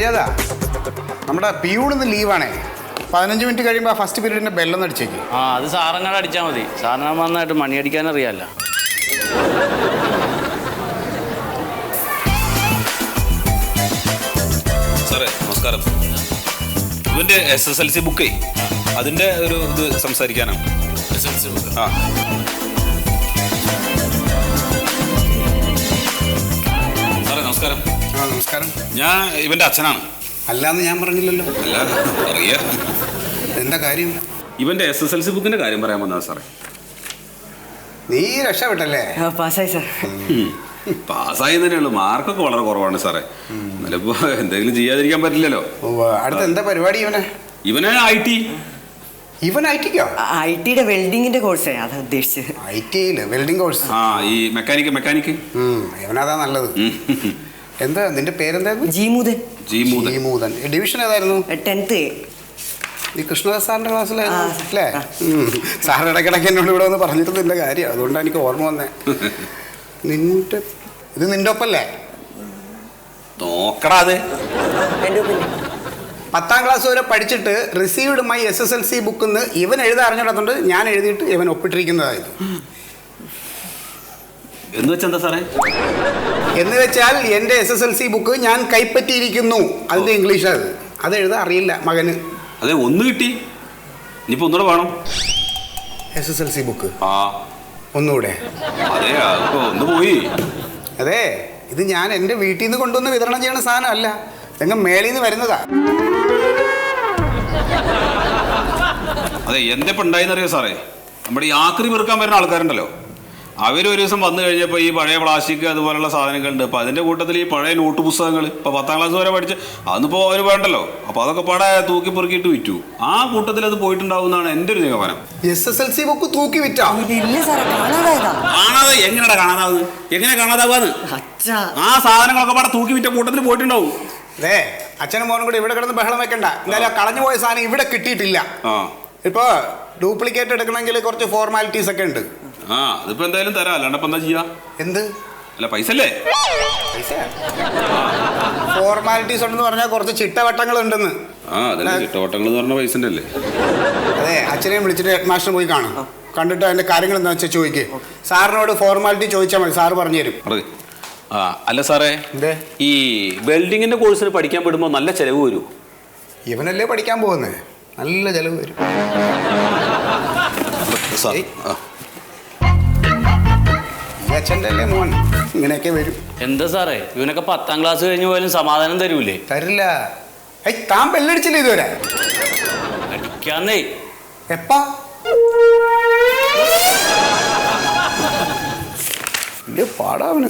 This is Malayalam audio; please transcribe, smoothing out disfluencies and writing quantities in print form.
മര്യാദ നമ്മുടെ പിയൂണിന്ന് ലീവാണേ. 15 മിനിറ്റ് കഴിയുമ്പോൾ ഫസ്റ്റ് പീരീഡിന്റെ ബെല്ലൊന്ന് അടിച്ചേക്ക്. ആ അത് സാറങ്ങാട് അടിച്ചാൽ മതി. സാറിന് നന്നായിട്ട് മണി അടിക്കാൻ അറിയാമല്ലോ. സാറേ നമസ്കാരം. ഇവന്റെ SSLC ബുക്കേ അതിന്റെ ഒരു ഇത് സംസാരിക്കാനാണ്. SSLC book. ആ സാറേ നമസ്കാരം. ആ നമസ്കാരം. ഞാൻ ഇവന്റെ അച്ഛനാണ്. അല്ലാന്ന് ഞാൻ പറഞ്ഞില്ലല്ലോ. അല്ല അറിയാ. എന്താ കാര്യം? ഇവന്റെ SSLC ബുക്കിന്റെ കാര്യം പറയാൻ വന്നതാ സാറേ. നീ രക്ഷപ്പെട്ടല്ലേ? പാസ്സായി സാർ. പാസ്സായി തന്നെയുള്ളൂ. മാർക്കൊക്കെ വളരെ കുറവാണ് സാറേ. എന്നാലിപ്പോ എന്തെങ്കിലും ചെയ്യാതിരിക്കാൻ പറ്റില്ലല്ലോ. അടുത്ത എന്താ പരിപാടി ഇവനെ? ഇവന് IT. ഇവൻ ITക്കോ? IT-യുടെ വെൽഡിങ്ങിന്റെ കോഴ്സ് അതാ ഉദ്ദേശിച്ചത്. ITയില് വെൽഡിംഗ് കോഴ്സ്. ആ ഈ മെക്കാനിക്ക്. ഇവനതാ നല്ലത്. എന്താ നിന്റെ പേരെന്തായിരുന്നു? ജീമൂതൻ. ഡിവിഷൻ ഏതായിരുന്നു? 10th A. ഈ കൃഷ്ണദാസ് സാറിന്റെ ക്ലാസ്സിലായിരുന്നു അല്ലേ? സാറിന് ഇടയ്ക്കിടയ്ക്ക് എന്നോട് ഇവിടെ വന്ന് പറഞ്ഞിട്ട് നിന്റെ കാര്യം, അതുകൊണ്ടാണ് എനിക്ക് ഓർമ്മ വന്നേ. ഇത് നിന്റെ ഒപ്പല്ലേ? നോക്കടാ അത്. 10ാം ക്ലാസ് വരെ പഠിച്ചിട്ട് റിസീവ്ഡ് മൈ SSLC ബുക്കിന്ന് ഇവൻ എഴുതാൻ അറിഞ്ഞിടത്തുണ്ട്. ഞാൻ എഴുതിയിട്ട് ഇവൻ ഒപ്പിട്ടിരിക്കുന്നതായത്. എന്ന് വെച്ചാ സാറേ? എന്ന് വെച്ചാൽ എൻ്റെ SSLC ബുക്ക് ഞാൻ കൈപ്പറ്റിയിരിക്കുന്നു. അതിന്റെ ഇംഗ്ലീഷ് അത് എഴുതാൻ അറിയില്ല മകന്. അതെ ഒന്ന് കിട്ടി. ഇനിയിപ്പോ ഒന്നുകൂടെ വേണം. SSLC ബുക്ക് ആ ഒന്നുകൂടെ? അതെ ഒന്ന് പോയി. അതെ ഇത് ഞാൻ എൻ്റെ വീട്ടിൽ നിന്ന് കൊണ്ടുവന്ന് വിതരണം ചെയ്യണ സാധനം അല്ല, എങ്ങ മേളിൽ നിന്ന് വരുന്നതാ. അതെ എന്തെപ്പോ ഉണ്ടായിന്നറിയോ സാറേ? നമ്മുടെ ഈ ആക്രി പെറുക്കാൻ വരുന്ന ആൾക്കാരുണ്ടല്ലോ, അവരൊരു ദിവസം വന്നു കഴിഞ്ഞപ്പോൾ ഈ പഴയ പ്ലാസ്റ്റിക് അതുപോലുള്ള സാധനങ്ങളുണ്ട്. അപ്പോൾ അതിൻ്റെ കൂട്ടത്തിൽ ഈ പഴയ നോട്ട് പുസ്തകങ്ങൾ ഇപ്പോൾ 10ാം ക്ലാസ് വരെ പഠിച്ച് അതൊന്നിപ്പോൾ അവർ വേണ്ടല്ലോ. അപ്പോൾ അതൊക്കെ പട തൂക്കി പെറുക്കിയിട്ട് വിറ്റു. ആ കൂട്ടത്തിൽ അത് പോയിട്ടുണ്ടാവുന്നതാണ് എൻ്റെ ഒരു നിഗമനം. SSLC ബുക്ക് തൂക്കി വിറ്റാ? കാണാതെ എങ്ങനെയാ കാണാതാവുന്നത്? എങ്ങനെ കാണാതാവാന്ന്? ആ സാധനങ്ങളൊക്കെ പട തൂക്കി വിറ്റ കൂട്ടത്തിൽ പോയിട്ടുണ്ടാവും. അതെ അച്ഛനും മോനും കൂടെ ഇവിടെ കിടന്ന് ബഹളം വെക്കണ്ട. എന്തായാലും കളഞ്ഞു പോയ സാധനം ഇവിടെ കിട്ടിയിട്ടില്ല. ഇപ്പോൾ ഡ്യൂപ്ലിക്കേറ്റ് എടുക്കണമെങ്കിൽ കുറച്ച് ഫോർമാലിറ്റീസ് ഒക്കെ ഉണ്ട്. ആ അതിപ്പോ എന്തായാലും തരാം, അല്ലാണ്ട് ഇപ്പൊ എന്താ ചെയ്യാ? എന്ത്? അല്ല പൈസ അല്ലേ? പൈസ ഫോർമാലിറ്റീസ് ഉണ്ടെന്ന് പറഞ്ഞാൽ കുറച്ച് ചിട്ടവട്ടങ്ങൾ ഉണ്ടെന്ന്. ആ അതല്ലേ ചിട്ടവട്ടങ്ങൾ എന്ന് പറഞ്ഞ പൈസ അല്ലേ? അതെ അച്ഛനെയും വിളിച്ചിട്ട് ഹെഡ് മാസ്റ്റർ പോയി കാണും. കണ്ടിട്ട് അതിന്റെ കാര്യങ്ങൾ എന്താ വെച്ചാൽ ചോദിക്കേ. സാറിനോട് ഫോർമാലിറ്റി ചോദിച്ചാൽ മതി, സാറ് പറഞ്ഞു തരും. ആ അല്ല സാറേ, ഈ വെൽഡിങ്ങിന്റെ കോഴ്സിന് പഠിക്കാൻ വിടുമ്പോൾ നല്ല ചെലവ് വരൂ? ഇവനല്ലേ പഠിക്കാൻ പോകുന്നത്, നല്ല ചെലവ് വരും. അച്ഛൻ്റെ അല്ലേ മോൻ, ഇങ്ങനെയൊക്കെ വരും. എന്താ സാറേ ഇവനൊക്കെ 10ാം ക്ലാസ് കഴിഞ്ഞ് പോയാലും സമാധാനം തരൂലേ? തരില്ല. താൻ ബെല്ലടിച്ചില്ല ഇതുവരെ? അടിക്കാന്നേ. എപ്പാ? പാടാവന്.